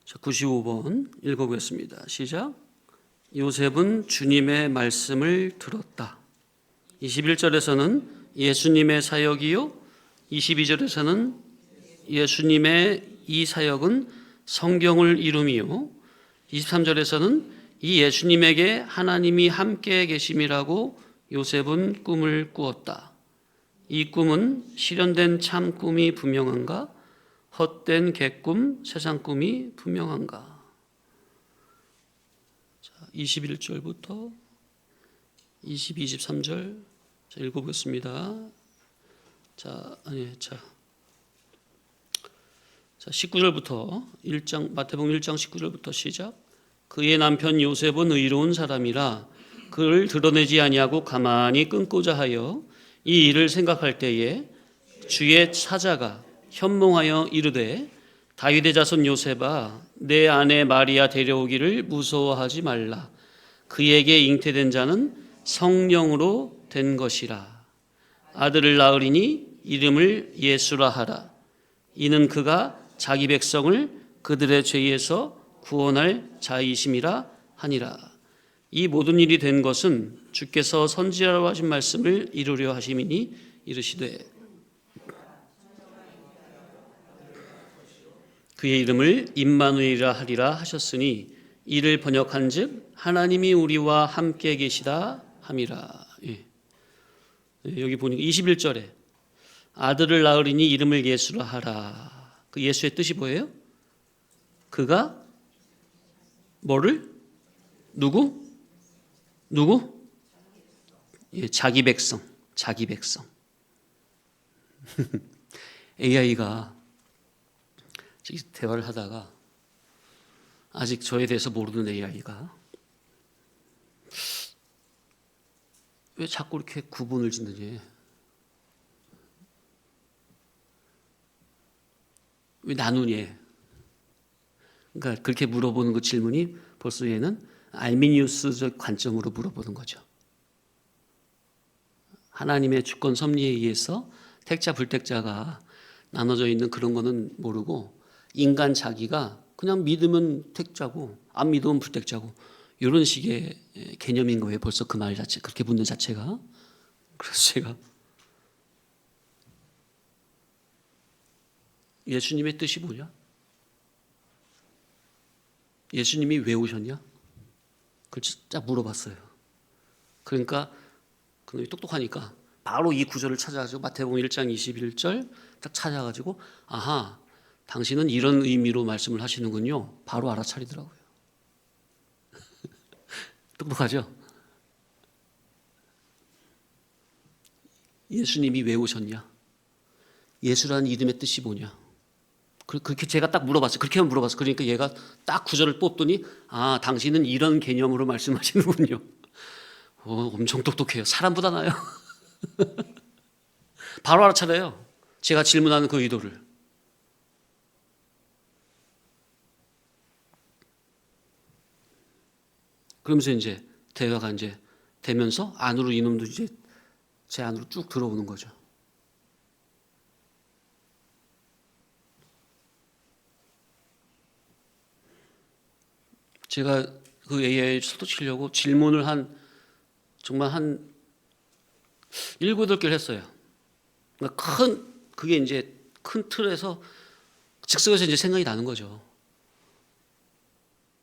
자, 95번 읽어보겠습니다. 시작. 요셉은 주님의 말씀을 들었다. 21절에서는 예수님의 사역이요, 22절에서는 예수님의 이 사역은 성경을 이루미요, 23절에서는 이 예수님에게 하나님이 함께 계심이라고 요셉은 꿈을 꾸었다. 이 꿈은 실현된 참 꿈이 분명한가? 헛된 객꿈, 세상 꿈이 분명한가? 자, 21절부터 22, 23절 자, 읽어보겠습니다. 자, 19절부터 마태복음 1장 19절부터 시작. 그의 남편 요셉은 의로운 사람이라 그를 드러내지 아니하고 가만히 끊고자 하여 이 일을 생각할 때에 주의 사자가 현몽하여 이르되 다윗의 자손 요셉아 내 아내 마리아 데려오기를 무서워하지 말라. 그에게 잉태된 자는 성령으로 된 것이라. 아들을 낳으리니 이름을 예수라 하라. 이는 그가 자기 백성을 그들의 죄에서 구원할 자이심이라 하니라. 이 모든 일이 된 것은 주께서 선지자로 하신 말씀을 이루려 하심이니 이르시되 그의 이름을 임마누엘이라 하리라 하셨으니 이를 번역한즉 하나님이 우리와 함께 계시다 함이라. 여기 보니까 21절에 아들을 낳으리니 이름을 예수라 하라. 그 예수의 뜻이 뭐예요? 그가 뭐를? 누구? 자기 백성. AI가 대화를 하다가 아직 저에 대해서 모르는 AI가 왜 자꾸 이렇게 구분을 짓느냐, 왜 나누냐. 그러니까 그렇게 물어보는 그 질문이 벌써 얘는 알미니우스적 관점으로 물어보는 거죠. 하나님의 주권 섭리에 의해서 택자 불택자가 나눠져 있는 그런 거는 모르고 인간 자기가 그냥 믿으면 택자고 안 믿으면 불택자고 이런 식의 개념인 거예요. 벌써 그 말 자체, 그렇게 묻는 자체가. 그래서 제가 예수님의 뜻이 뭐냐? 예수님이 왜 오셨냐? 그걸 진짜 물어봤어요. 그러니까 그놈이 똑똑하니까 바로 이 구절을 찾아가지고 마태복음 1장 21절 딱 찾아가지고 아하, 당신은 이런 의미로 말씀을 하시는군요. 바로 알아차리더라고요. 똑똑하죠? 예수님이 왜 오셨냐? 예수라는 이름의 뜻이 뭐냐? 그렇게 제가 딱 물어봤어요. 그렇게만 물어봤어요. 그러니까 얘가 딱 구절을 뽑더니 아, 당신은 이런 개념으로 말씀하시는군요. 엄청 똑똑해요. 사람보다 나아요. 바로 알아차려요. 제가 질문하는 그 의도를. 그러면서 이제 대화가 이제 되면서 안으로 이놈도 이제 제 안으로 쭉 들어오는 거죠. 제가 그 AI에 소통시키려고 질문을 정말 한 7, 8개를 했어요. 그러니까 그게 이제 큰 틀에서 즉석에서 이제 생각이 나는 거죠.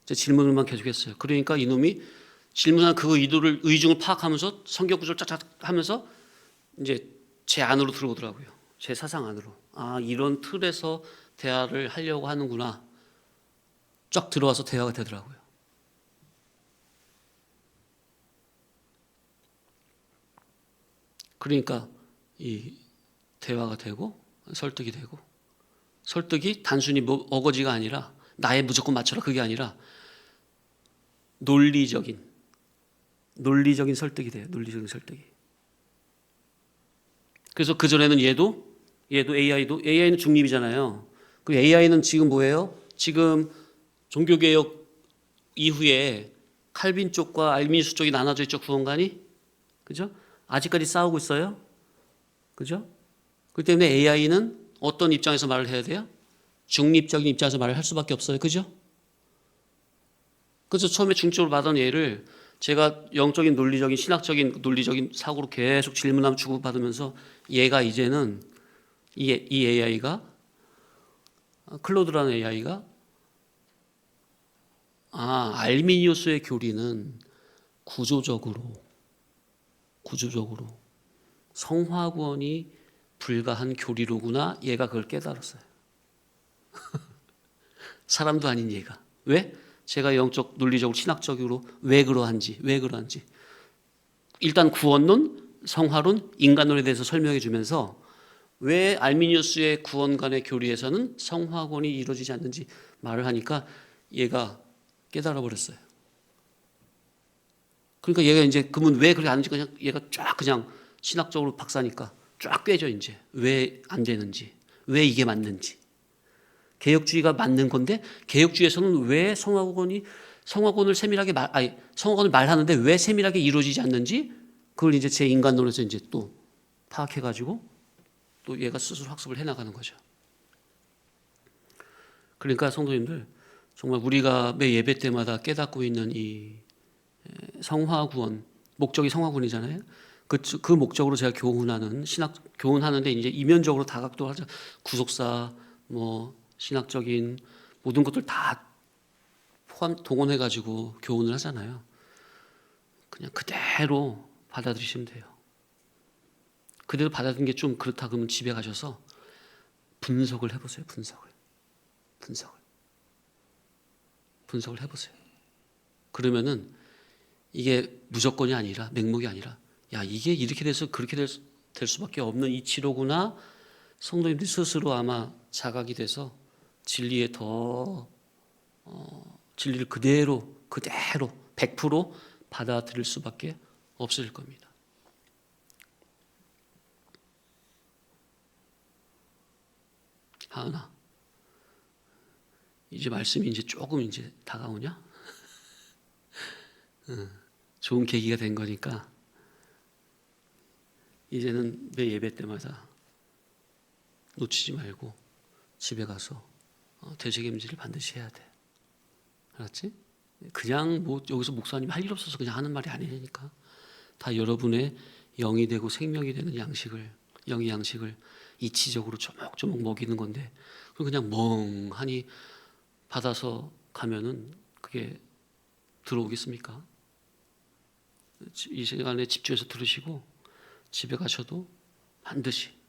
질문을만 계속했어요. 그러니까 이놈이 질문한 그 의중을 파악하면서 성경 구절 쫙쫙 하면서 이제 제 안으로 들어오더라고요. 제 사상 안으로. 아, 이런 틀에서 대화를 하려고 하는구나. 쫙 들어와서 대화가 되더라고요. 그러니까 이 대화가 되고 설득이 되고, 설득이 단순히 어거지가 아니라 나에 무조건 맞춰라 그게 아니라 논리적인 설득이 돼요. 논리적인 설득이. 그래서 그전에는 얘도 AI는 중립이잖아요. 그 AI는 지금 뭐예요? 지금 종교개혁 이후에 칼빈 쪽과 알미니스 쪽이 나눠져 있죠. 구원관이. 그죠? 아직까지 싸우고 있어요. 그죠? 그렇기 때문에 AI는 어떤 입장에서 말을 해야 돼요? 중립적인 입장에서 말을 할 수밖에 없어요. 그죠? 그래서 처음에 중적으로 받은 얘를 제가 영적인 논리적인 신학적인 논리적인 사고로 계속 질문하면 주고받으면서 얘가 이제는 이 AI가 클로드라는 AI가 알미니우스의 교리는 구조적으로 성화구원이 불가한 교리로구나. 얘가 그걸 깨달았어요. 사람도 아닌 얘가. 왜? 제가 영적 논리적으로 신학적으로 왜 그러한지 일단 구원론, 성화론, 인간론에 대해서 설명해 주면서 왜 알미니우스의 구원관의 교리에서는 성화구원이 이루어지지 않는지 말을 하니까 얘가 깨달아 버렸어요. 그러니까 얘가 이제 그러면 왜 그렇게 안 하는지 그냥 얘가 쫙 그냥 신학적으로 박사니까 쫙 꿰져 이제 왜 안 되는지, 왜 이게 맞는지. 개혁주의가 맞는 건데 개혁주의에서는 왜 성화구원을 성화구원을 말하는데 왜 세밀하게 이루어지지 않는지 그걸 이제 제 인간론에서 이제 또 파악해가지고 또 얘가 스스로 학습을 해나가는 거죠. 그러니까 성도님들 정말 우리가 매 예배 때마다 깨닫고 있는 이 성화구원 목적이 성화구원이잖아요. 그 목적으로 제가 교훈하는데 이제 이면적으로 다각도 하죠. 구속사 뭐 신학적인 모든 것들 다 동원해 가지고 교훈을 하잖아요. 그냥 그대로 받아들이시면 돼요. 그대로 받아들이는 게 좀 그렇다 그러면 집에 가셔서 분석을 해보세요. 분석을 해보세요. 그러면은 이게 무조건이 아니라 맹목이 아니라 야 이게 이렇게 돼서 그렇게 될 수밖에 없는 이치로구나. 성도님들이 스스로 아마 자각이 돼서 진리에 진리를 그대로 100% 받아들일 수밖에 없을 겁니다. 하은아, 이제 말씀이 이제 조금 이제 다가오냐? 좋은 계기가 된 거니까 이제는 매 예배 때마다 놓치지 말고 집에 가서 되새김질을 반드시 해야 돼. 알았지? 그냥 뭐 여기서 목사님 할 일 없어서 그냥 하는 말이 아니니까 다 여러분의 영이 되고 생명이 되는 영의 양식을 이치적으로 조목조목 먹이는 건데 그냥 멍하니 받아서 가면은 그게 들어오겠습니까? 이 시간에 집중해서 들으시고 집에 가셔도 반드시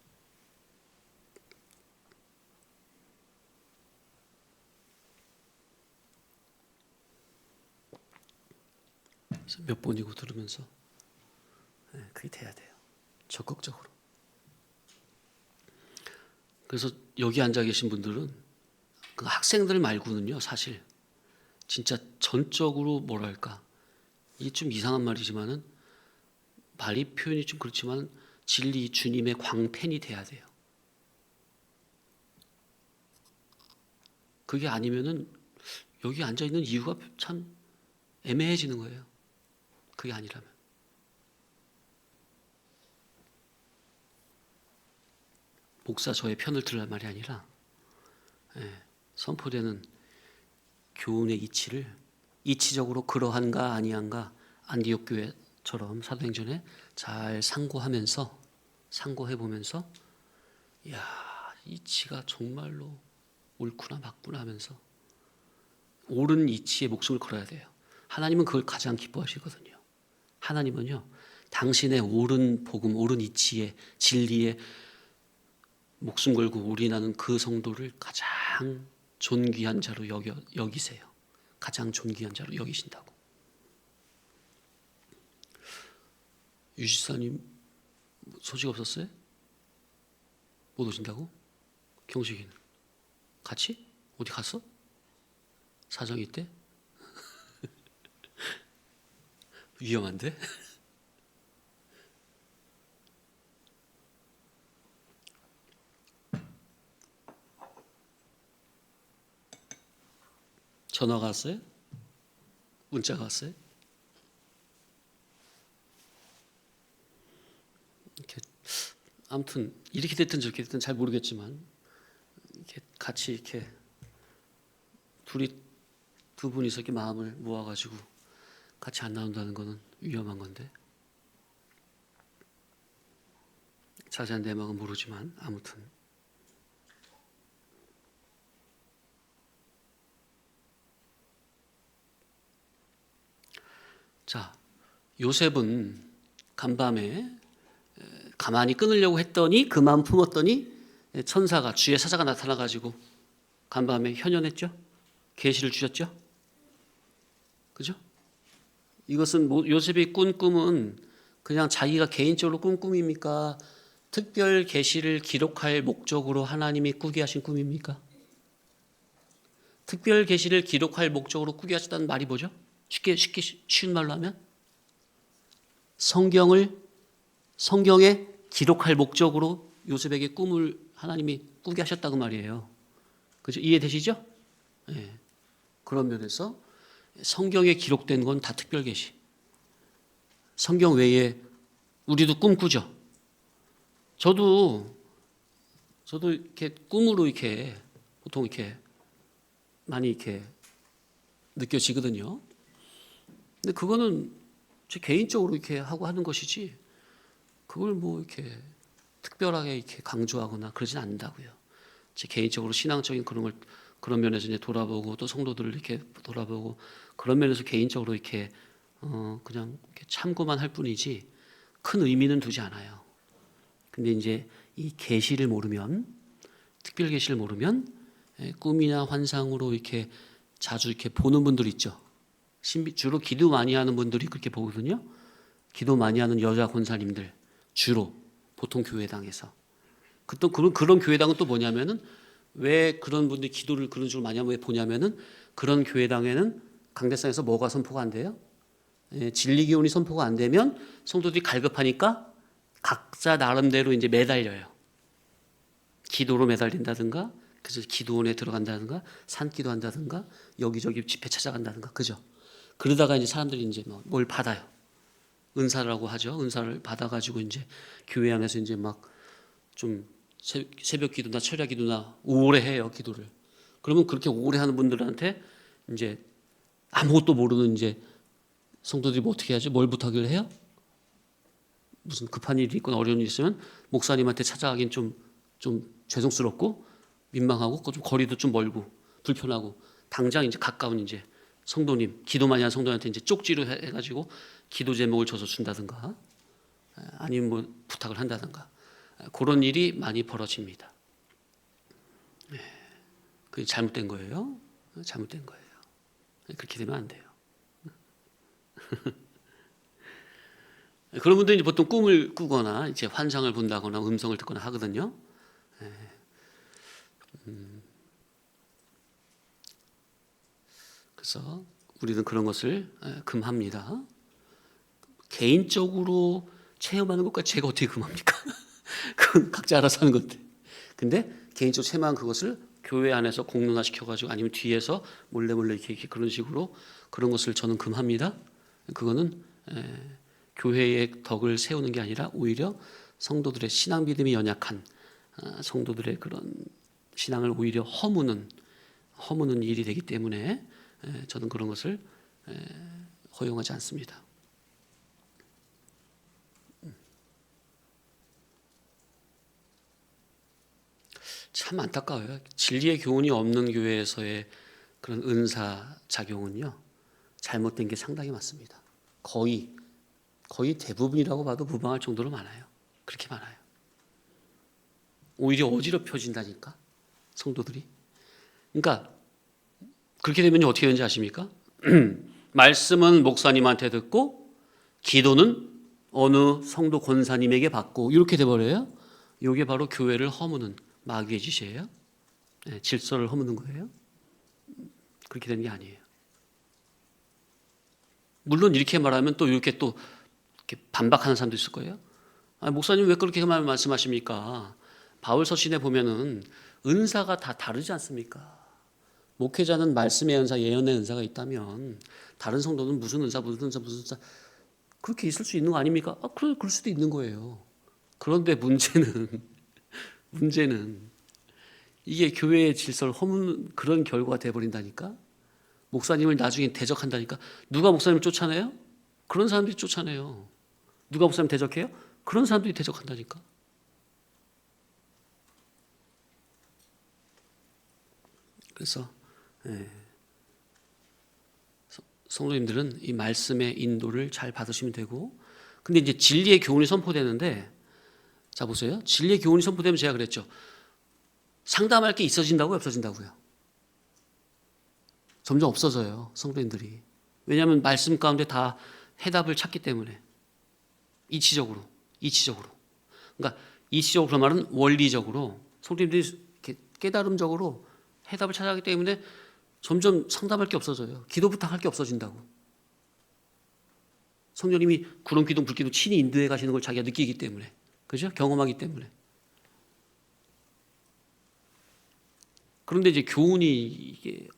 몇 번이고 들으면서 그게 돼야 돼요. 적극적으로. 그래서 여기 앉아 계신 분들은 그 학생들 말고는요 사실 진짜 전적으로 뭐랄까 이게 좀 이상한 말이지만은 말이 표현이 좀 그렇지만 진리 주님의 광팬이 돼야 돼요. 그게 아니면은 여기 앉아 있는 이유가 참 애매해지는 거예요. 그게 아니라면. 목사 저의 편을 들으란 말이 아니라 선포되는 교훈의 이치를 이치적으로 그러한가 아니한가 안디옥 교회처럼 사도행전에 잘 상고해보면서 야 이치가 정말로 옳구나 맞구나 하면서 옳은 이치에 목숨을 걸어야 돼요. 하나님은 그걸 가장 기뻐하시거든요. 하나님은요 당신의 옳은 복음 옳은 이치에 진리에 목숨 걸고 올인하는 그 성도를 가장 존귀한 자로 여기세요. 가장 존귀한 자로 여기신다고. 유지사님 소식 없었어요? 못 오신다고? 경식이는? 같이? 어디 갔어? 사정이 있대? 위험한데? 전화가 왔어요? 문자가 왔어요? 이렇게 아무튼 이렇게 됐든 저렇게 됐든 잘 모르겠지만 이렇게 같이 이렇게 둘이 두 분이서 이렇게 마음을 모아가지고 같이 안 나온다는 거는 위험한 건데. 자세한 내막은 모르지만 아무튼 자, 요셉은 간밤에 가만히 끊으려고 했더니 그 마음 품었더니 천사가 주의 사자가 나타나가지고 간밤에 현현했죠. 계시를 주셨죠. 그죠? 이것은 요셉이 꾼 꿈은 그냥 자기가 개인적으로 꾼 꿈입니까? 특별 계시를 기록할 목적으로 하나님이 꾸게 하신 꿈입니까? 특별 계시를 기록할 목적으로 꾸게 하셨다는 말이 뭐죠? 쉽게 쉬운 말로 하면 성경에 기록할 목적으로 요셉에게 꿈을 하나님이 꾸게 하셨다고 말이에요. 그죠? 이해되시죠? 네. 그런 면에서 성경에 기록된 건 다 특별 계시. 성경 외에 우리도 꿈 꾸죠. 저도 이렇게 꿈으로 이렇게 보통 이렇게 많이 이렇게 느껴지거든요. 근데 그거는 제 개인적으로 이렇게 하고 하는 것이지, 그걸 뭐 이렇게 특별하게 이렇게 강조하거나 그러진 않는다고요. 제 개인적으로 신앙적인 그런 면에서 이제 돌아보고 또 성도들을 이렇게 돌아보고 그런 면에서 개인적으로 이렇게 그냥 이렇게 참고만 할 뿐이지 큰 의미는 두지 않아요. 근데 이제 이 계시를 모르면, 특별 계시를 모르면 꿈이나 환상으로 이렇게 자주 이렇게 보는 분들 있죠. 주로 기도 많이 하는 분들이 그렇게 보거든요. 기도 많이 하는 여자 권사님들 주로 보통 교회당에서. 또 그런 교회당은 또 뭐냐면은, 왜 그런 분들이 기도를 그런 식으로 많이 하면 왜 보냐면은, 그런 교회당에는 강대상에서 뭐가 선포가 안 돼요? 진리 기운이 선포가 안 되면 성도들이 갈급하니까 각자 나름대로 이제 매달려요. 기도로 매달린다든가, 그래서 기도원에 들어간다든가, 산기도 한다든가, 여기저기 집회 찾아간다든가, 그죠? 그러다가 이제 사람들이 이제 뭘 받아요. 은사라고 하죠. 은사를 받아가지고 이제 교회 안에서 이제 막 좀 새벽 기도나 철야 기도나 오래 해요, 기도를. 그러면 그렇게 오래 하는 분들한테 이제 아무것도 모르는 이제 성도들이 뭐 어떻게 하죠? 뭘 부탁을 해요? 무슨 급한 일이 있거나 어려운 일이 있으면 목사님한테 찾아가긴 좀 죄송스럽고 민망하고 좀 거리도 좀 멀고 불편하고, 당장 이제 가까운 이제 성도님, 기도 많이 하는 성도한테 이제 쪽지로 해가지고 기도 제목을 줘서 준다든가, 아니면 뭐 부탁을 한다든가, 그런 일이 많이 벌어집니다. 그게 잘못된 거예요. 잘못된 거예요. 그렇게 되면 안 돼요. 그런 분들이 보통 꿈을 꾸거나 이제 환상을 본다거나 음성을 듣거나 하거든요. 그래서 우리는 그런 것을 금합니다. 개인적으로 체험하는 것과 제가 어떻게 금합니까? 그건 각자 알아서 하는 건데. 근데 개인적으로 체험한 그것을 교회 안에서 공론화 시켜가지고 아니면 뒤에서 몰래 이렇게 그런 식으로 그런 것을 저는 금합니다. 그거는 교회의 덕을 세우는 게 아니라 오히려 성도들의 신앙 믿음이 연약한 성도들의 그런 신앙을 오히려 허무는 일이 되기 때문에 저는 그런 것을 허용하지 않습니다. 참 안타까워요. 진리의 교훈이 없는 교회에서의 그런 은사 작용은요, 잘못된 게 상당히 많습니다. 거의 대부분이라고 봐도 무방할 정도로 많아요. 그렇게 많아요. 오히려 어지럽혀진다니까, 성도들이. 그러니까 그렇게 되면 어떻게 되는지 아십니까? 말씀은 목사님한테 듣고 기도는 어느 성도 권사님에게 받고, 이렇게 돼버려요. 이게 바로 교회를 허무는 마귀의 짓이에요. 질서를 허무는 거예요. 그렇게 되는 게 아니에요. 물론 이렇게 말하면 또 이렇게 반박하는 사람도 있을 거예요. 목사님 왜 그렇게 말씀하십니까? 바울 서신에 보면은 은사가 다 다르지 않습니까? 목회자는 말씀의 은사, 예언의 은사가 있다면 다른 성도는 무슨 은사 그렇게 있을 수 있는 거 아닙니까? 그럴 수도 있는 거예요. 그런데 문제는 이게 교회의 질서를 허무는 그런 결과가 돼버린다니까. 목사님을 나중에 대적한다니까. 누가 목사님을 쫓아내요? 그런 사람들이 쫓아내요. 누가 목사님 대적해요? 그런 사람들이 대적한다니까. 그래서 성도님들은 이 말씀의 인도를 잘 받으시면 되고, 근데 이제 진리의 교훈이 선포되는데, 자 보세요. 진리의 교훈이 선포되면 제가 그랬죠. 상담할 게 있어진다고요, 없어진다고요? 점점 없어져요, 성도님들이. 왜냐하면 말씀 가운데 다 해답을 찾기 때문에. 이치적으로. 그러니까 이치적으로 그 말은 원리적으로 성도님들이 깨달음적으로 해답을 찾아가기 때문에 점점 상담할 게 없어져요. 기도 부탁할 게 없어진다고. 성령님이 구름 기둥 불 기둥 친히 인도해 가시는 걸 자기가 느끼기 때문에, 그죠? 경험하기 때문에. 그런데 이제 교훈이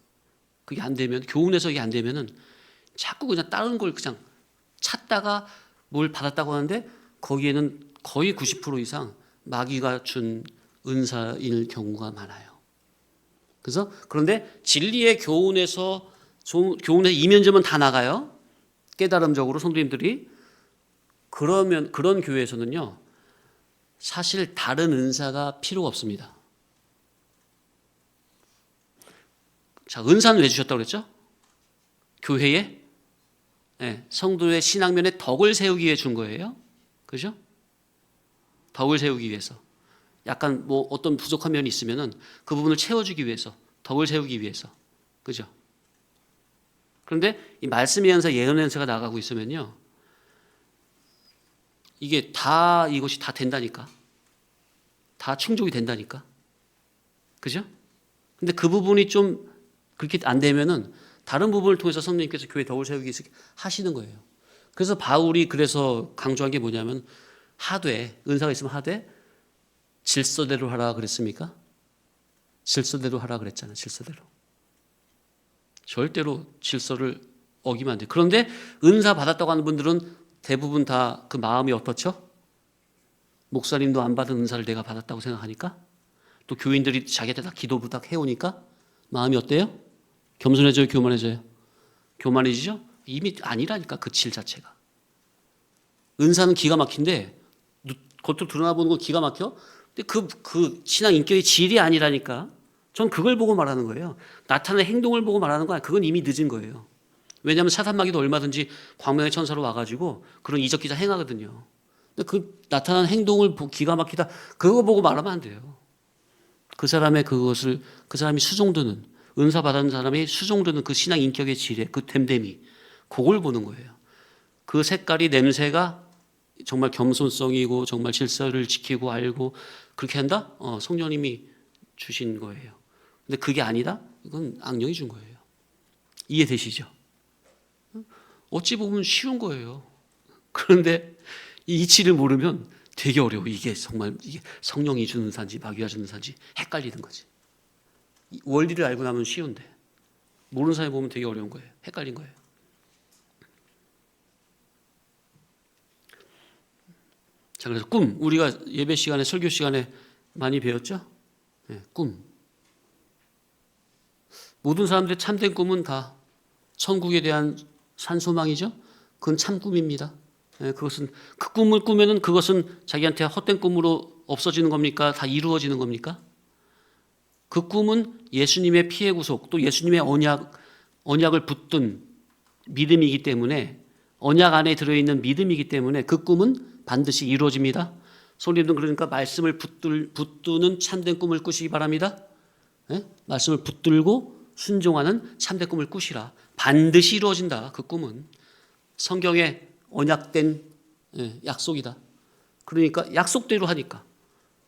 그게 안 되면, 교훈 해석이 안 되면은 자꾸 그냥 다른 걸 그냥 찾다가 뭘 받았다고 하는데 거기에는 거의 90% 이상 마귀가 준 은사일 경우가 많아요. 그래서 그런데 진리의 교훈에서 이면점은 다 나가요. 깨달음적으로 성도님들이. 그러면 그런 교회에서는요, 사실 다른 은사가 필요가 없습니다. 자, 은사는 왜 주셨다고 그랬죠? 교회에 성도의 신앙면에 덕을 세우기 위해 준 거예요. 그죠? 덕을 세우기 위해서. 약간 뭐 어떤 부족한 면이 있으면은 그 부분을 채워주기 위해서, 덕을 세우기 위해서. 그죠? 그런데 이 말씀의 연사, 예언의 연사가 나가고 있으면요, 이게 다, 이것이 다 된다니까. 다 충족이 된다니까. 그죠? 근데 그 부분이 좀 그렇게 안 되면은 다른 부분을 통해서 성령님께서 교회 덕을 세우기 위해서 하시는 거예요. 그래서 바울이 그래서 강조한 게 뭐냐면, 하되, 은사가 있으면 하되 질서대로 하라 그랬습니까? 질서대로 하라 그랬잖아요. 질서대로. 절대로 질서를 어기면 안 돼요. 그런데 은사 받았다고 하는 분들은 대부분 다 그 마음이 어떻죠? 목사님도 안 받은 은사를 내가 받았다고 생각하니까, 또 교인들이 자기한테 다 기도 부탁 해오니까 마음이 어때요? 겸손해져요, 교만해져요? 교만해지죠? 이미 아니라니까, 그 질 자체가. 은사는 기가 막힌데, 겉으로 드러나 보는 건 기가 막혀? 근데 그 신앙 인격의 질이 아니라니까. 전 그걸 보고 말하는 거예요. 나타나는 행동을 보고 말하는 거야. 그건 이미 늦은 거예요. 왜냐하면 사탄마귀도 얼마든지 광명의 천사로 와가지고 그런 이적기사 행하거든요. 근데 그 나타나는 행동을 기가 막히다, 그거 보고 말하면 안 돼요. 그 사람의 그것을, 그 사람이 수종드는, 은사 받은 사람이 수종드는 그 신앙 인격의 질에 그 됨됨이, 그걸 보는 거예요. 그 색깔이, 냄새가 정말 겸손성이고 정말 질서를 지키고 알고 그렇게 한다? 성령님이 주신 거예요. 근데 그게 아니다? 이건 악령이 준 거예요. 이해되시죠? 어찌 보면 쉬운 거예요. 그런데 이 이치를 모르면 되게 어려워. 이게 정말 이게 성령이 주는 산지 마귀가 주는 산지 헷갈리는 거지. 원리를 알고 나면 쉬운데 모르는 사람이 보면 되게 어려운 거예요. 헷갈린 거예요. 자, 그래서 꿈, 우리가 예배 시간에, 설교 시간에 많이 배웠죠? 꿈. 모든 사람들의 참된 꿈은 다 천국에 대한 산소망이죠. 그건 참 꿈입니다. 그것은, 그 꿈을 꾸면은 그것은 자기한테 헛된 꿈으로 없어지는 겁니까? 다 이루어지는 겁니까? 그 꿈은 예수님의 피의 구속, 또 예수님의 언약을 붙든 믿음이기 때문에, 언약 안에 들어있는 믿음이기 때문에 그 꿈은 반드시 이루어집니다. 성도님들, 그러니까 말씀을 붙드는 참된 꿈을 꾸시기 바랍니다. 말씀을 붙들고 순종하는 참된 꿈을 꾸시라. 반드시 이루어진다. 그 꿈은 성경에 언약된 약속이다. 그러니까 약속대로 하니까,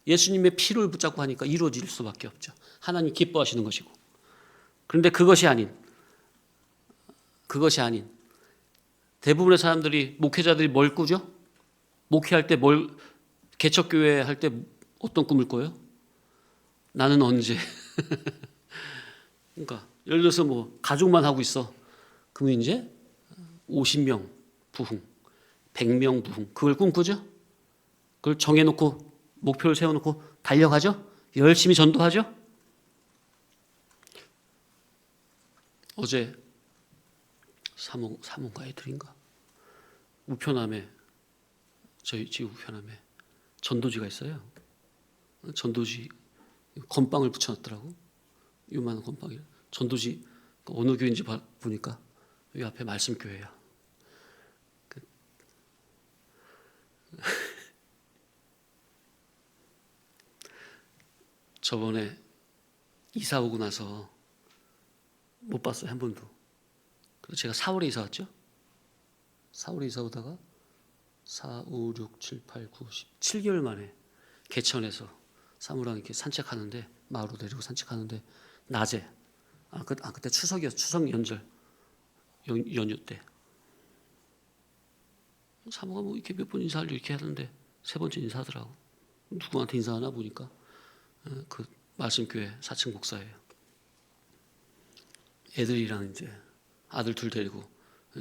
예수님의 피를 붙잡고 하니까 이루어질 수밖에 없죠. 하나님 기뻐하시는 것이고. 그런데 그것이 아닌 대부분의 사람들이, 목회자들이 뭘 꾸죠? 목회할 때 개척교회 할 때 어떤 꿈을 꿔요? 나는 언제? 그러니까 예를 들어서 뭐 가족만 하고 있어. 그러면 이제 50명 부흥, 100명 부흥, 그걸 꿈꾸죠? 그걸 정해놓고 목표를 세워놓고 달려가죠? 열심히 전도하죠? 어제 사모인가 애들인가 우편함에 저희 집 우편함에 전도지가 있어요. 전도지 건빵을 붙여놨더라고. 요만한 건빵이 전도지 어느 교회인지 보니까 여기 앞에 말씀교회야. 저번에 이사 오고 나서 못 봤어요, 한 번도. 그래서 제가 4월에 이사 왔죠. 4월에 이사 오다가 4, 5, 6, 7, 8, 9, 10 7개월 만에 개천에서 사무랑 이렇게 산책하는데 마을로 데리고 산책하는데 낮에 그때 추석이었어. 추석 연절 연휴 때 사무가 뭐 이렇게 몇 번 인사하려 이렇게 하는데 세 번째 인사하더라고. 누구한테 인사하나 보니까 그 말씀교회 4층 목사예요. 애들이랑 이제 아들 둘 데리고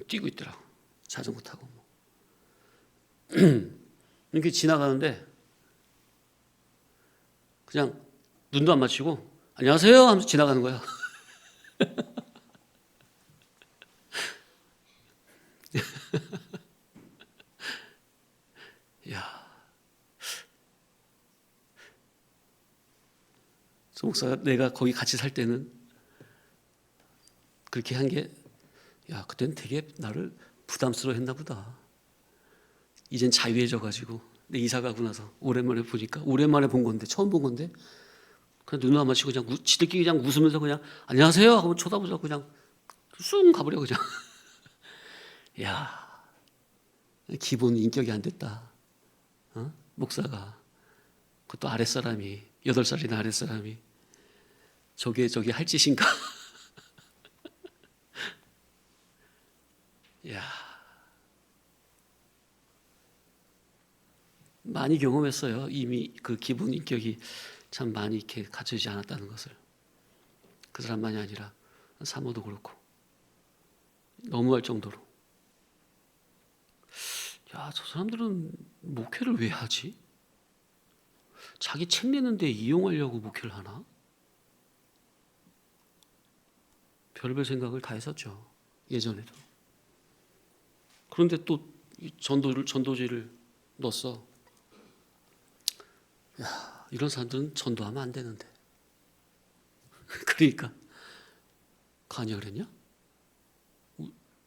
뛰고 있더라고. 자전거 타고 뭐. 이렇게 지나가는데 그냥 눈도 안 맞추고 안녕하세요 하면서 지나가는 거야. 야, 조 목사가 내가 거기 같이 살 때는 그렇게 한 게, 야, 그때는 되게 나를 부담스러워했나 보다. 이젠 자유해져가지고 내 이사 가고 나서 오랜만에 보니까 오랜만에 본 건데 처음 본 건데 그냥 눈을 안 맞추고 그냥 지들끼리 그냥 웃으면서 그냥 안녕하세요 하고 쳐다보자고 그냥 쑥 가버려 그냥. 야, 기본 인격이 안 됐다. 목사가 그것도 아랫사람이 8살이나 아랫사람이 저게 할 짓인가. 야, 많이 경험했어요. 이미 그 기본 인격이 참 많이 이렇게 갖춰지지 않았다는 것을. 그 사람만이 아니라 사모도 그렇고 너무할 정도로. 야, 저 사람들은 목회를 왜 하지? 자기 책 내는데 이용하려고 목회를 하나? 별별 생각을 다 했었죠. 예전에도. 그런데 또 전도지를 넣었어. 야, 이런 사람들은 전도하면 안 되는데. 그러니까 가냐 그랬냐?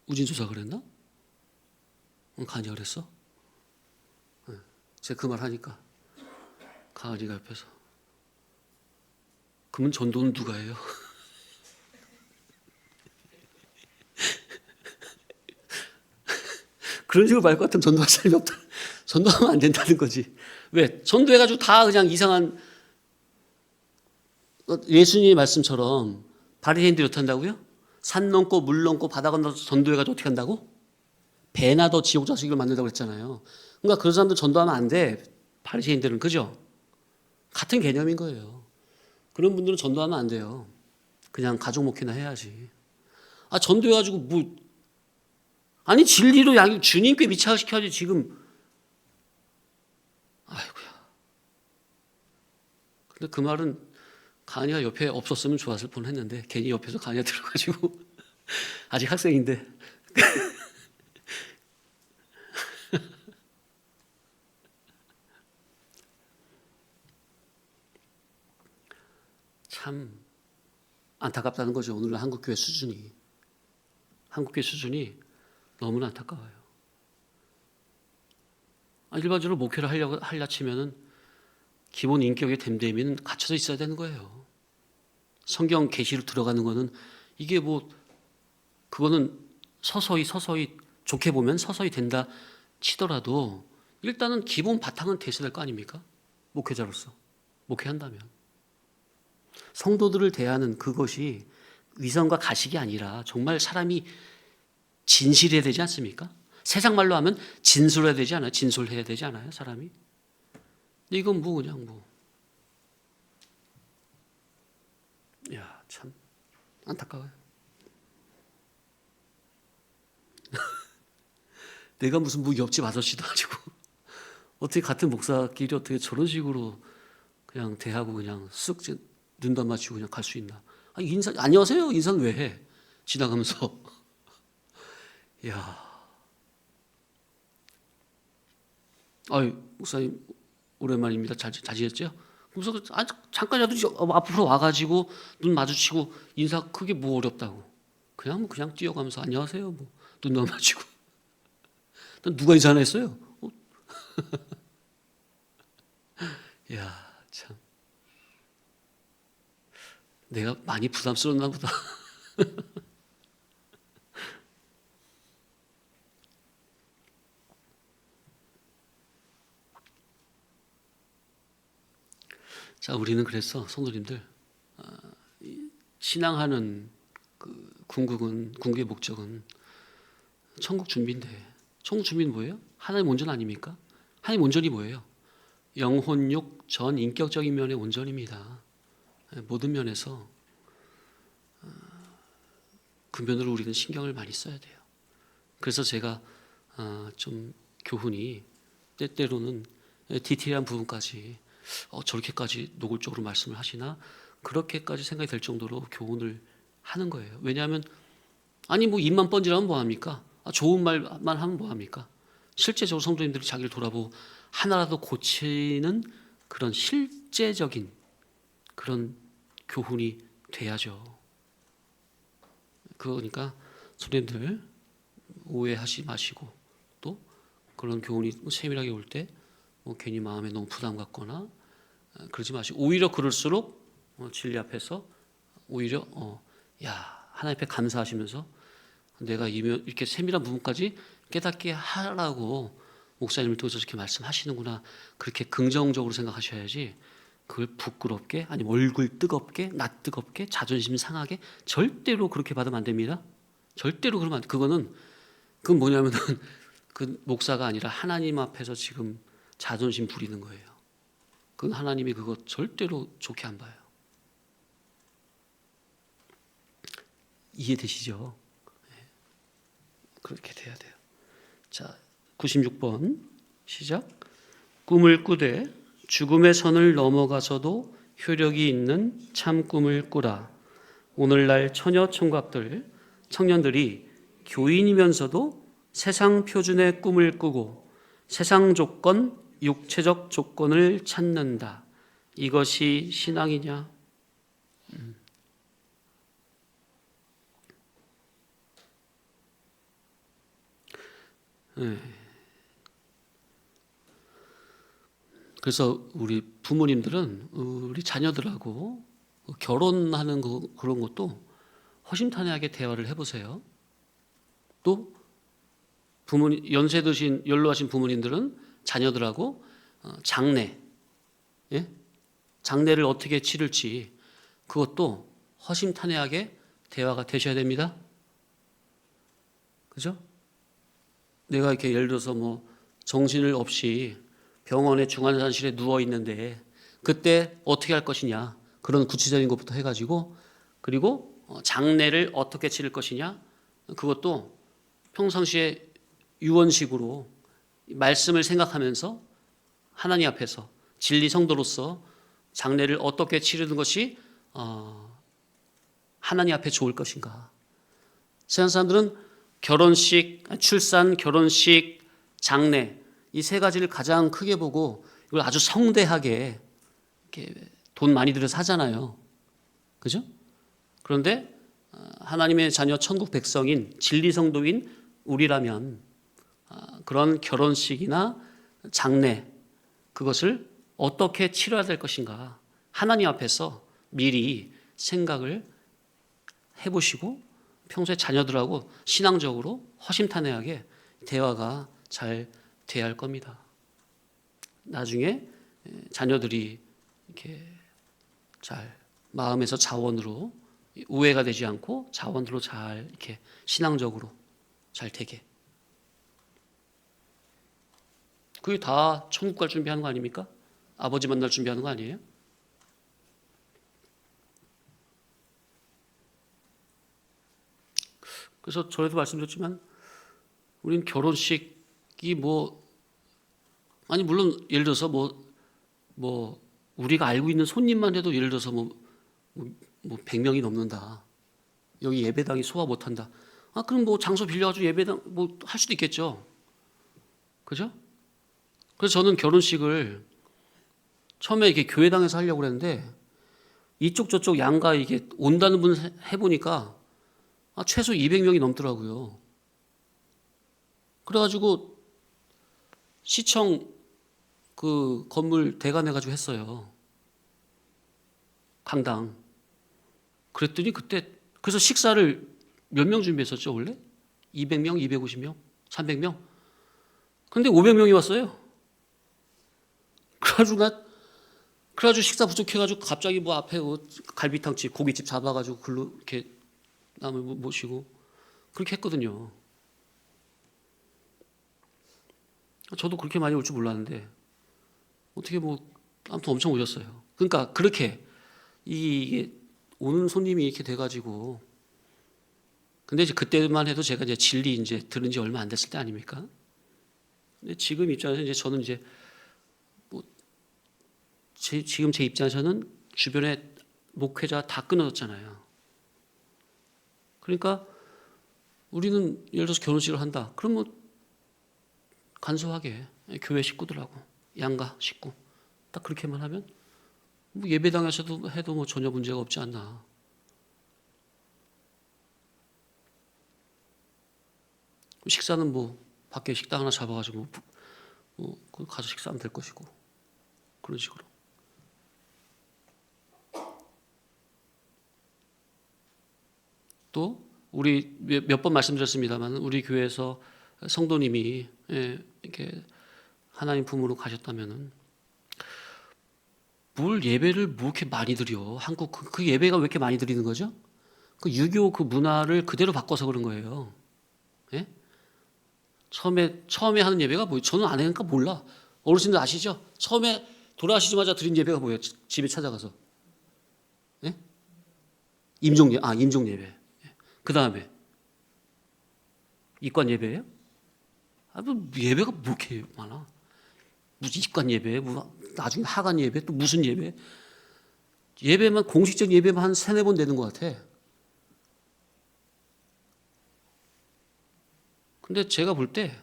우진조사 그랬나? 가냐 그랬어? 제가 그 말 하니까 가은이가 옆에서 그러면 전도는 누가 해요? 그런 식으로 말 것 같으면 전도할 사람이 없다. 전도하면 안 된다는 거지. 왜? 전도해가지고 다 그냥 이상한 예수님의 말씀처럼 바리새인들이 어떻게 한다고요? 산 넘고 물 넘고 바다 건너서 전도해가지고 어떻게 한다고? 배나 더 지옥 자식을 만든다고 그랬잖아요. 그러니까 그런 사람들 전도하면 안 돼. 바리새인들은 그죠? 같은 개념인 거예요. 그런 분들은 전도하면 안 돼요. 그냥 가족 목회나 해야지. 전도해가지고 뭐 아니 진리로 주님께 미착시켜야지 지금. 아이고야. 근데 그 말은 가은이가 옆에 없었으면 좋았을 뻔했는데 괜히 옆에서 가은이가 들어가지고 아직 학생인데 참 안타깝다는 거죠. 오늘날 한국교회 수준이 너무나 안타까워요. 일반적으로 목회를 하려 치면은 기본 인격의 됨됨이는 갖춰져 있어야 되는 거예요. 성경 계시로 들어가는 거는 이게 뭐 그거는 서서히 좋게 보면 서서히 된다 치더라도 일단은 기본 바탕은 돼 있어야 될 거 아닙니까? 목회자로서 목회한다면 성도들을 대하는 그것이 위선과 가식이 아니라 정말 사람이 진실해야 되지 않습니까? 세상 말로 하면 진솔해야 되지 않아요? 진솔해야 되지 않아요? 사람이? 근데 이건 뭐 그냥 뭐. 야, 참 안타까워요. 내가 무슨 뭐 옆집 아저씨도 아니고 어떻게 같은 목사끼리 어떻게 저런 식으로 그냥 대하고 그냥 쓱 눈도 안 맞추고 그냥 갈 수 있나? 인사 안녕하세요 인사는 왜 해? 지나가면서 야, 아유 목사님 오랜만입니다. 잘 지냈죠? 그래서 잠깐이라도 앞으로 와가지고 눈 마주치고 인사 그게 뭐 어렵다고. 그냥 뛰어가면서 안녕하세요. 뭐 눈 마주치고. 누가 인사 안 했어요? 야, 참. 내가 많이 부담스러웠나 보다. 자, 우리는 그래서 성도님들 신앙하는 그 궁극의 목적은 천국 준비인데, 천국 준비는 뭐예요? 하나님 온전 아닙니까? 하나님 온전이 뭐예요? 영혼, 육, 전, 인격적인 면의 온전입니다. 모든 면에서 그 면으로 우리는 신경을 많이 써야 돼요. 그래서 제가 좀 교훈이 때때로는 디테일한 부분까지 저렇게까지 노골적으로 말씀을 하시나 그렇게까지 생각이 될 정도로 교훈을 하는 거예요. 왜냐하면 아니 뭐 입만 번지라면 뭐합니까? 좋은 말만 하면 뭐합니까? 실제적으로 성도님들이 자기를 돌아보고 하나라도 고치는 그런 실제적인 그런 교훈이 돼야죠. 그러니까 성도님들 오해하지 마시고 또 그런 교훈이 세밀하게 올 때 괜히 마음에 너무 부담 갖거나 그러지 마시고 오히려 그럴수록 진리 앞에서 오히려 하나님 앞에 감사하시면서 내가 이렇게 세밀한 부분까지 깨닫게 하라고 목사님을 통해서 이렇게 말씀하시는구나 그렇게 긍정적으로 생각하셔야지 그걸 부끄럽게 아니면 얼굴 뜨겁게 낯 뜨겁게 자존심 상하게 절대로 그렇게 받으면 안 됩니다. 절대로 그러면 안 돼. 그건 뭐냐면은 그 목사가 아니라 하나님 앞에서 지금 자존심 부리는 거예요. 그건 하나님이 그거 절대로 좋게 안 봐요. 이해되시죠? 그렇게 돼야 돼요. 자, 96번 시작. 꿈을 꾸되 죽음의 선을 넘어가서도 효력이 있는 참 꿈을 꾸라. 오늘날 처녀 총각들, 청년들이 교인이면서도 세상 표준의 꿈을 꾸고 세상 조건, 육체적 조건을 찾는다. 이것이 신앙이냐? 네. 그래서 우리 부모님들은 우리 자녀들하고 결혼하는 그런 것도 허심탄회하게 대화를 해보세요. 또 부모님 연세 드신 연로하신 부모님들은 자녀들하고 장례, 장례를 어떻게 치를지 그것도 허심탄회하게 대화가 되셔야 됩니다. 그죠? 내가 이렇게 예를 들어서 뭐 정신을 없이 병원의 중환자실에 누워 있는데 그때 어떻게 할 것이냐 그런 구체적인 것부터 해가지고 그리고 장례를 어떻게 치를 것이냐 그것도 평상시에 유언식으로 말씀을 생각하면서 하나님 앞에서 진리 성도로서 장례를 어떻게 치르는 것이 하나님 앞에 좋을 것인가. 세상 사람들은 결혼식, 출산, 결혼식, 장례 이 세 가지를 가장 크게 보고 이걸 아주 성대하게 이렇게 돈 많이 들여서 하잖아요. 그죠? 그런데 하나님의 자녀 천국 백성인 진리 성도인 우리라면 그런 결혼식이나 장례 그것을 어떻게 치러야 될 것인가 하나님 앞에서 미리 생각을 해보시고 평소에 자녀들하고 신앙적으로 허심탄회하게 대화가 잘 돼야 할 겁니다. 나중에 자녀들이 이렇게 잘 마음에서 자원으로 우애가 되지 않고 자원으로 잘 이렇게 신앙적으로 잘 되게. 그게 다 천국 갈 준비하는 거 아닙니까? 아버지 만날 준비하는 거 아니에요? 그래서 전에도 말씀드렸지만 우린 결혼식이 아니 물론 예를 들어서 우리가 알고 있는 손님만 해도 예를 들어서 100명이 넘는다. 여기 예배당이 소화 못한다. 그럼 뭐 장소 빌려가지고 예배당 뭐 할 수도 있겠죠. 그죠? 그래서 저는 결혼식을 처음에 이렇게 교회당에서 하려고 그랬는데 이쪽 저쪽 양가 이게 온다는 분 해보니까 최소 200명이 넘더라고요. 그래가지고 시청 그 건물 대관해 가지고 했어요. 강당. 그랬더니 그때 그래서 식사를 몇 명 준비했었죠 원래? 200명, 250명, 300명. 근데 500명이 왔어요. 그래가지고 식사 부족해가지고 갑자기 뭐 앞에 뭐 갈비탕집, 고깃집 잡아가지고 글로 이렇게 남을 모시고 그렇게 했거든요. 저도 그렇게 많이 올 줄 몰랐는데 어떻게 뭐 아무튼 엄청 오셨어요. 그러니까 그렇게 이게 오는 손님이 이렇게 돼가지고 근데 이제 그때만 해도 제가 이제 진리 이제 들은 지 얼마 안 됐을 때 아닙니까? 근데 지금 입장에서 이제 저는 이제 뭐 지금 제 입장에서는 주변에 목회자 다 끊어졌잖아요. 그러니까 우리는 예를 들어서 결혼식을 한다. 그럼 뭐 간소하게 교회 식구들하고 양가 식구 딱 그렇게만 하면 뭐 예배당에서도 해도 뭐 전혀 문제가 없지 않나. 식사는 뭐 밖에 식당 하나 잡아가지고 뭐 가서 식사하면 될 것이고 그런 식으로. 또 우리 몇 번 말씀드렸습니다만 우리 교회에서 성도님이 이렇게 하나님 품으로 가셨다면은 뭘 예배를 뭐 이렇게 많이 드려? 한국 그 예배가 왜 이렇게 많이 드리는 거죠? 그 유교 그 문화를 그대로 바꿔서 그런 거예요. 예? 처음에 하는 예배가 뭐예요? 저는 안 하니까 몰라. 어르신들 아시죠? 처음에 돌아가시자마자 드린 예배가 뭐예요? 집에 찾아가서 예? 임종 예배. 그 다음에 입관 예배예요? 뭐 예배가 뭐 이렇게 많아? 무슨 입관 예배, 뭐 나중에 하관 예배, 또 무슨 예배? 예배만 공식적 예배만 한 세네 번 되는 것 같아. 근데 제가 볼 때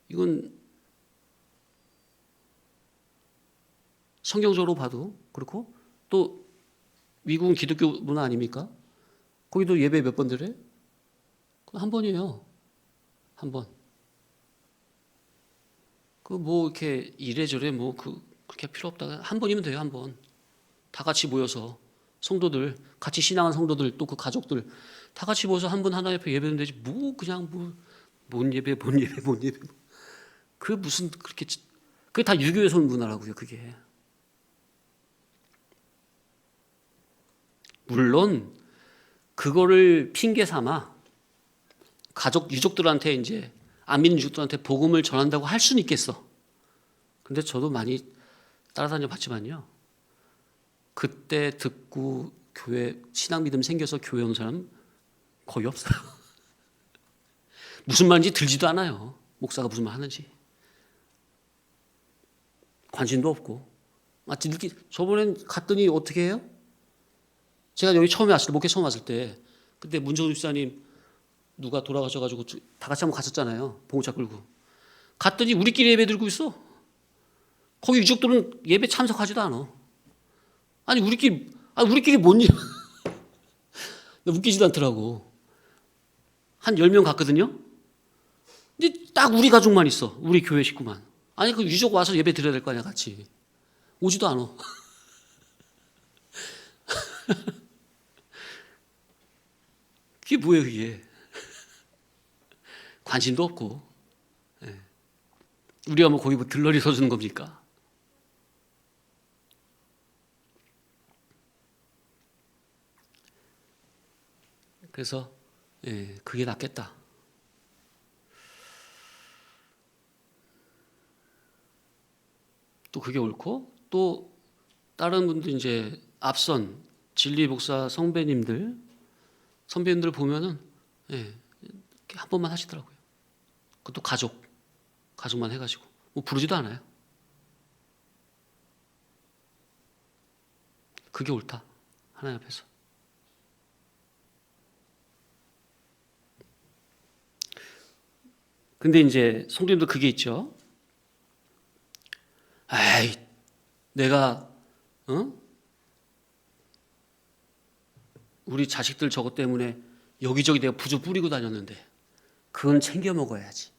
이건 성경적으로 봐도 그렇고 또 미국은 기독교 문화 아닙니까? 거기도 예배 몇 번 드려요? 한 번이에요. 한 번. 그 뭐 이렇게 이래저래 뭐 그렇게 필요 없다. 한 번이면 돼요. 한 번. 다 같이 모여서 성도들 같이 신앙한 성도들 또 그 가족들 다 같이 모여서 한 분 하나 옆에 예배는 되지 뭐 그냥 뭐 뭔 예배 그 무슨 그렇게 그게 다 유교에서 온 문화라고요. 그게 물론 그거를 핑계 삼아 가족 유족들한테 이제 안 믿는 유족들한테 복음을 전한다고 할 수는 있겠어. 근데 저도 많이 따라다녀 봤지만요. 그때 듣고 교회 신앙 믿음 생겨서 교회 온 사람 거의 없어요. 무슨 말인지 들지도 않아요. 목사가 무슨 말 하는지 관심도 없고. 저번엔 갔더니 어떻게 해요? 제가 여기 처음에 왔을 때 목회 처음 왔을 때 그때 문정우 집사님 누가 돌아가셔가지고 다 같이 한번 갔었잖아요. 봉차 끌고 갔더니 우리끼리 예배 드리고 있어. 거기 유족들은 예배 참석하지도 않아. 아니 우리끼리 뭔 일? 웃기지도 않더라고. 한 10명 갔거든요. 근데 딱 우리 가족만 있어. 우리 교회 식구만. 아니 그 유족 와서 예배 드려야 될 거 아니야 같이. 오지도 않아. 그게 뭐예요 그게. 관심도 없고. 우리가 뭐 거기 뭐 들러리 서주는 겁니까? 그래서 그게 낫겠다. 또 그게 옳고 또 다른 분들 이제 앞선 진리 목사 선배님들 보면은 한 번만 하시더라고요. 그것도 가족만 해가지고 뭐 부르지도 않아요. 그게 옳다 하나님 앞에서. 근데 이제 성도님도 그게 있죠. 아이, 내가 우리 자식들 저것 때문에 여기저기 내가 부조 뿌리고 다녔는데 그건 챙겨 먹어야지.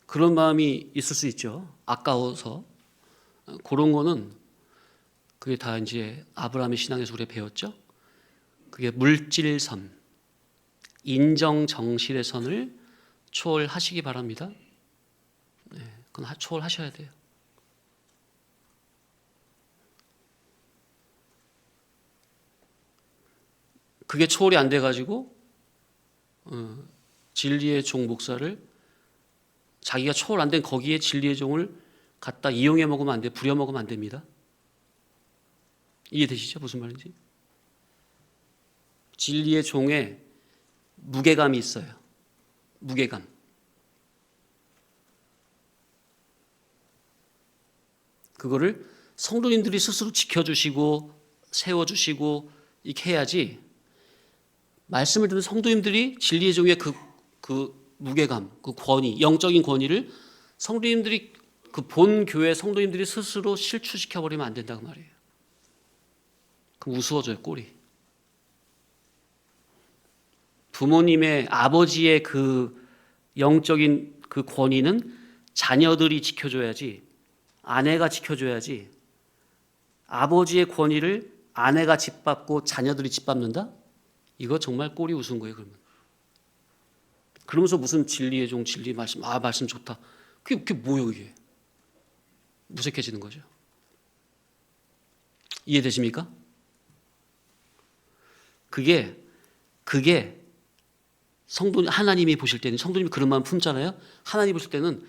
그런 마음이 있을 수 있죠. 아까워서. 그런 거는 그게 다 이제 아브라함의 신앙에서 우리가 배웠죠. 그게 물질선, 인정 정실의 선을 초월하시기 바랍니다. 그건 초월하셔야 돼요. 그게 초월이 안 돼가지고 진리의 종 목사를 자기가 초월 안 된 거기에 진리의 종을 갖다 이용해 먹으면 안 돼, 부려 먹으면 안 됩니다. 이해되시죠? 무슨 말인지? 진리의 종에 무게감이 있어요. 무게감. 그거를 성도님들이 스스로 지켜주시고 세워주시고 이렇게 해야지, 말씀을 듣는 성도님들이 진리의 종의 그 무게감, 그 권위, 영적인 권위를 성도님들이 그 본 교회 성도님들이 스스로 실추시켜버리면 안 된다고 말이에요. 그럼 우스워져요, 꼴이. 부모님의, 아버지의 그 영적인 그 권위는 자녀들이 지켜줘야지, 아내가 지켜줘야지, 아버지의 권위를 아내가 짓밟고 자녀들이 짓밟는다? 이거 정말 꼴이 우스운 거예요, 그러면. 그러면서 무슨 진리의 종, 진리 말씀, 말씀 좋다. 그게 뭐예요, 이게? 무색해지는 거죠. 이해되십니까? 그게 하나님이 보실 때는, 성도님이 그런 마음 품잖아요. 하나님이 보실 때는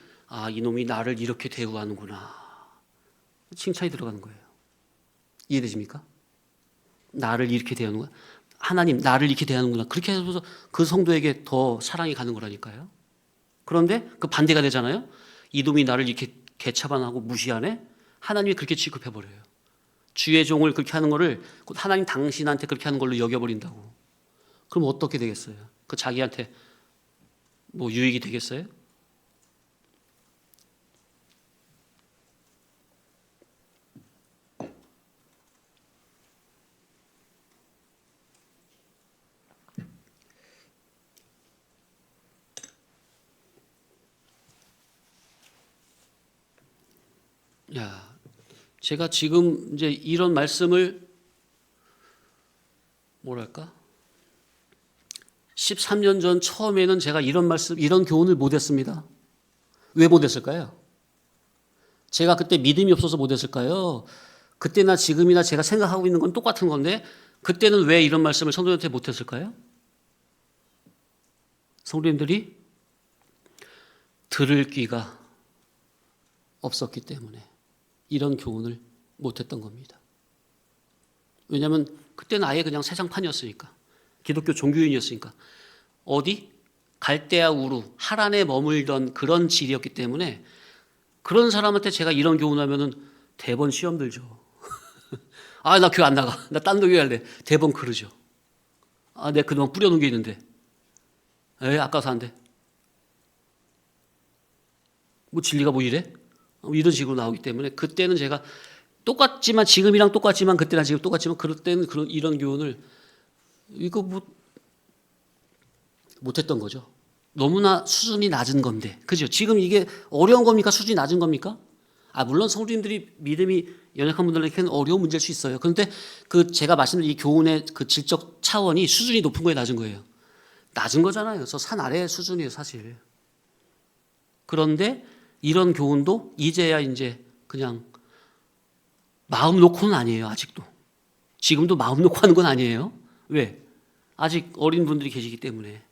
이놈이 나를 이렇게 대우하는구나, 칭찬이 들어가는 거예요. 이해되십니까? 나를 이렇게 대하는구나, 하나님 나를 이렇게 대하는구나, 그렇게 해서 그 성도에게 더 사랑이 가는 거라니까요. 그런데 그 반대가 되잖아요. 이놈이 나를 이렇게 개차반하고 무시하네. 하나님이 그렇게 취급해버려요. 주의 종을 그렇게 하는 거를 하나님 당신한테 그렇게 하는 걸로 여겨버린다고. 그럼 어떻게 되겠어요? 그 자기한테 뭐 유익이 되겠어요? 제가 지금 이제 이런 말씀을 13년 전 처음에는 제가 이런 말씀, 이런 교훈을 못했습니다. 왜 못했을까요? 제가 그때 믿음이 없어서 못했을까요? 그때나 지금이나 제가 생각하고 있는 건 똑같은 건데 그때는 왜 이런 말씀을 성도님한테 못했을까요? 성도님들이 들을 귀가 없었기 때문에 이런 교훈을 못했던 겁니다. 왜냐하면 그때는 아예 그냥 세상판이었으니까, 기독교 종교인이었으니까, 어디 갈대아 우루 하란에 머물던 그런 질이었기 때문에 그런 사람한테 제가 이런 교훈하면은 대번 시험 들죠. 나 교회 안 나가, 나 딴 교회 할래, 대번 그러죠. 내가 그동안 뿌려놓은 게 있는데, 아까워서 안 돼. 뭐 진리가 뭐 이래? 이런 식으로 나오기 때문에 그때는 제가 똑같지만, 지금이랑 똑같지만, 그때랑 지금 똑같지만, 그럴 때는 이런 교훈을 못했던 거죠. 너무나 수준이 낮은 건데, 그죠? 지금 이게 어려운 겁니까? 수준이 낮은 겁니까? 물론 성도님들이 믿음이 연약한 분들에게는 어려운 문제일 수 있어요. 그런데 제가 말씀드린 이 교훈의 그 질적 차원이 수준이 높은 거예요, 낮은 거예요? 낮은 거잖아요. 저 산 아래 수준이에요, 사실. 그런데 이런 교훈도 이제야 이제 그냥 마음 놓고는 아니에요, 아직도. 지금도 마음 놓고 하는 건 아니에요. 왜? 아직 어린 분들이 계시기 때문에.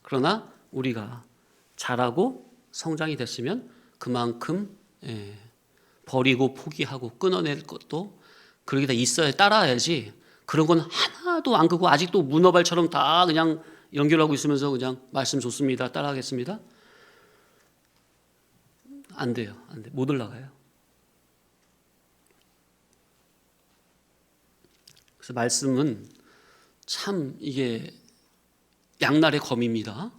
그러나 우리가 자라고 성장이 됐으면 그만큼 버리고 포기하고 끊어낼 것도 그렇게 다 있어야, 따라야지. 그런 건 하나도 안 끄고 아직도 문어발처럼 다 그냥 연결하고 있으면서 그냥 말씀 좋습니다, 따라하겠습니다. 안 돼요. 안 돼. 못 올라가요. 그래서 말씀은 참 이게 양날의 검입니다.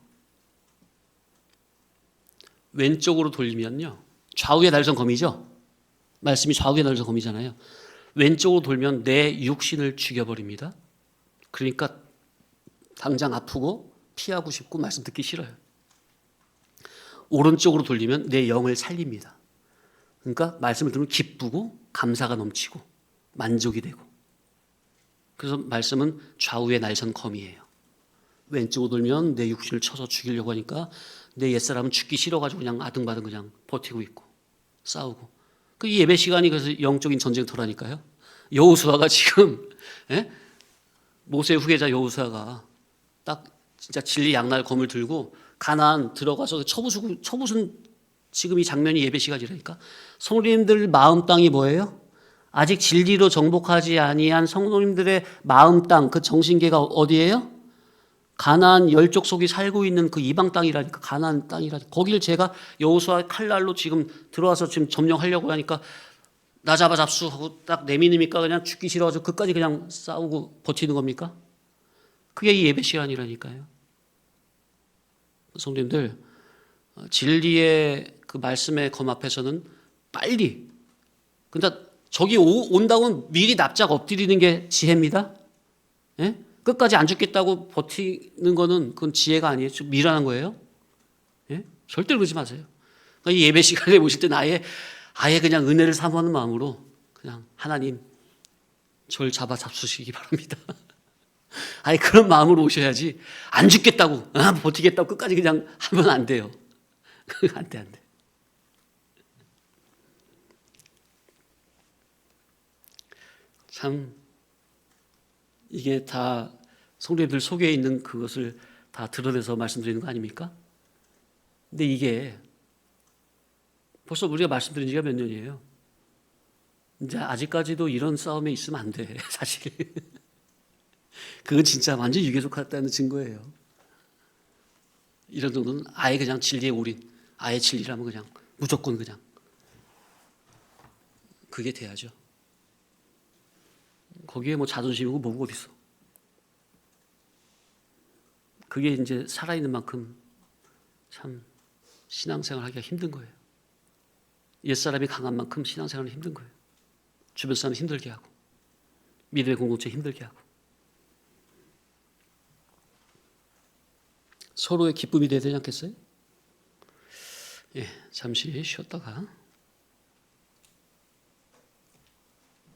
왼쪽으로 돌리면요. 좌우의 날선 검이죠. 말씀이 좌우의 날선 검이잖아요. 왼쪽으로 돌면 내 육신을 죽여버립니다. 그러니까 당장 아프고 피하고 싶고 말씀 듣기 싫어요. 오른쪽으로 돌리면 내 영을 살립니다. 그러니까 말씀을 들으면 기쁘고 감사가 넘치고 만족이 되고. 그래서 말씀은 좌우의 날선 검이에요. 왼쪽으로 돌면 내 육신을 쳐서 죽이려고 하니까 내 옛사람은 죽기 싫어가지고 그냥 아등바등 그냥 버티고 있고 싸우고. 그 예배 시간이 그래서 영적인 전쟁터라니까요. 여호수아가 지금 모세 후계자 여호수아가 딱 진짜 진리 양날 검을 들고 가나안 들어가서 쳐부순 지금 이 장면이 예배 시간이라니까. 성도님들 마음 땅이 뭐예요? 아직 진리로 정복하지 아니한 성도님들의 마음 땅, 그 정신계가 어디예요? 가나안 열족속이 살고 있는 그 이방 땅이라니까. 가나안 땅이라니까. 거기를 제가 여호수아 칼날로 지금 들어와서 지금 점령하려고 하니까 나 잡아 잡수 하고 딱 내미니까 그냥 죽기 싫어가지고 끝까지 그냥 싸우고 버티는 겁니까? 그게 이 예배 시간이라니까요. 성도님들, 진리의 그 말씀의 검 앞에서는 빨리, 그러니까 저기 온다고 미리 납작 엎드리는 게 지혜입니다. 예? 끝까지 안 죽겠다고 버티는 거는 그건 지혜가 아니에요. 좀 미련한 거예요. 예? 절대로 그러지 마세요. 그러니까 이 예배 시간에 오실 때는 아예 그냥 은혜를 사모하는 마음으로 그냥 하나님 저를 잡아 잡수시기 바랍니다. 아예 그런 마음으로 오셔야지. 안 죽겠다고 버티겠다고 끝까지 그냥 하면 안 돼요. 안 돼. 참 이게 다 성도님들 속에 있는 그것을 다 드러내서 말씀드리는 거 아닙니까? 근데 이게 벌써 우리가 말씀드린 지가 몇 년이에요. 이제 아직까지도 이런 싸움에 있으면 안 돼, 사실. 그건 진짜 완전 유계속했다는 증거예요. 이런 정도는 아예 그냥 진리에 올인, 아예 진리라면 그냥 무조건 그냥 그게 돼야죠. 거기에 뭐 자존심이고 뭐고 어디 있어? 그게 이제 살아있는 만큼 참 신앙생활 하기가 힘든 거예요. 옛사람이 강한 만큼 신앙생활은 힘든 거예요. 주변 사람 힘들게 하고 믿음의 공동체 힘들게 하고 서로의 기쁨이 돼야 되지 않겠어요? 예, 잠시 쉬었다가